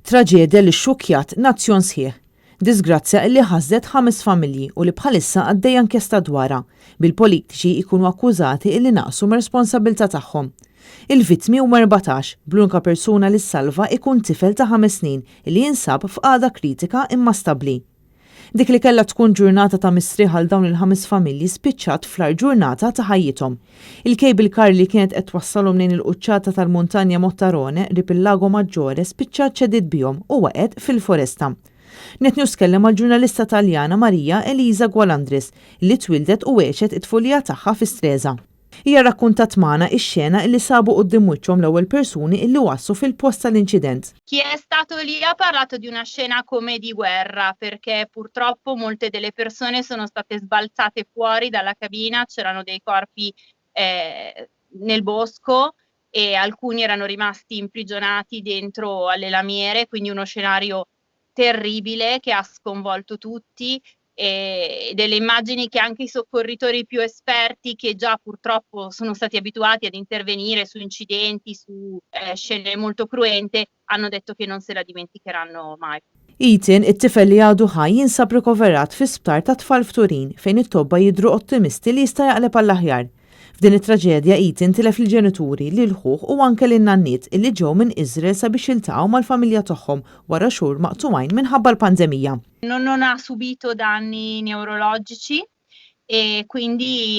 Traġedja li xxukjat nazzjon sħiħ. Disgrazzja li ħażet 5 familji u li bħalissa għaddejja inkjesta dwarha bil-politiċi jkunu akkużati li naqsu mir-responsabbiltà tagħhom. Il-vittmi huma 14, bl-unika persuna li salva ikun tifel ta' 5 snin li jinsab f'qagħda kritika imma stabbli. Dik li kellha tkun ġurnata ta' mistrieħ għal dawn il-5 familji spiċċat fl-ar ġurnata ta' ħajjithom. Il-cable car li kienet qed twassalhom lejn il-quċċata tal-Muntanja Mottarone rib il-Lago Maggiore spiċċat ċedit bihom u waqgħet fil-foresta. Net News kellem mal-ġurnalista Taljana Marija Elisa Gwalandris li twildet u għexet it-tfulija tagħha fi Streza. Hija rrakkuntat magħna x-xena li sabu quddiem wiċċhom l-ewwel persuni li wassu fil-post tal-inċident. Chi è stato lì ha parlato di una scena come di guerra perché purtroppo molte delle persone sono state sbalzate fuori dalla cabina, c'erano dei corpi nel bosco e alcuni erano rimasti imprigionati dentro alle lamiere, quindi uno scenario terribile che ha sconvolto tutti. E delle immagini che anche i soccorritori più esperti, che già purtroppo sono stati abituati ad intervenire su incidenti, su scene molto cruente, hanno detto che non se la dimenticheranno mai. Ethan, it-tifel li għadu ħaj jinsab rikoverat fi sptar ta' tfal f'Turin fejn it-tobba jidhru ottimisti li jista' jaqleb għall-aħjar. F'din it-traġedja Ethan tilef il-ġenituri li l-ħuħ u anke l-nannit illi ġew minn Iżrael sabiex jiltaqgħu mal-familja tagħhom wara xhur maqtuwajn minħabba l-pandemija. Non ha subito danni neurologici e quindi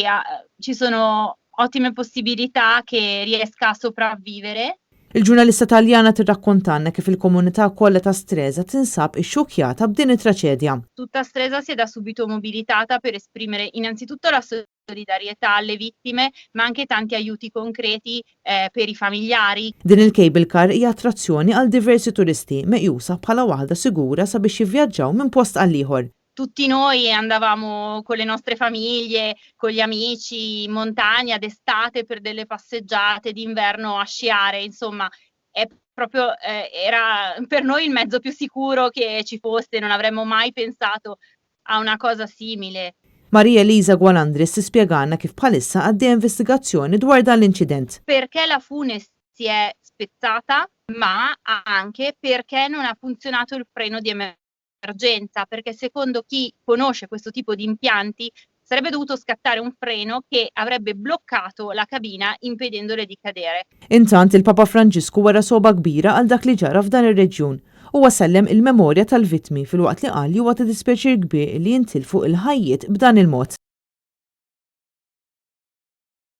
ci sono ottime possibilità che riesca a sopravvivere. Il-ġurnalista Taljana tirrakkontanna kif il-komunità kollha ta' Streza tinsab ixxukjata b'din it-traċedja. Tutta Streza si è da subito mobilitata per esprimere innanzitutto la solidarietà alle vittime, ma anche tanti aiuti concreti per i familiari. Din il-cable car hija attrazzjoni għal diversi turisti meqjusa bħala waħda sigura sabiex jivvjaġġaw minn post għal ieħor. Tutti noi andavamo con le nostre famiglie, con gli amici in montagna d'estate per delle passeggiate, d'inverno a sciare, insomma è proprio era per noi il mezzo più sicuro che ci fosse, non avremmo mai pensato a una cosa simile. Marija Elisa Gwalandris tispjegana kif bħalissa għaddej investigazzjoni dwar dan l-inċident. Perché la fune si è spezzata, ma anche perché non ha funzionato il freno di emergenza, perché secondo chi conosce questo tipo di impianti sarebbe dovuto scattare un freno che avrebbe bloccato la cabina impedendole di cadere. Intant il-Papa Franġisku wara soba kbira għal dak li ġara f'dan ir-reġjun u wasellem il-memorja tal-vittmi fil-waqt li qal li huwa ta' dispjaċir kbir li jintilfu il-ħajjiet b'dan il-mod.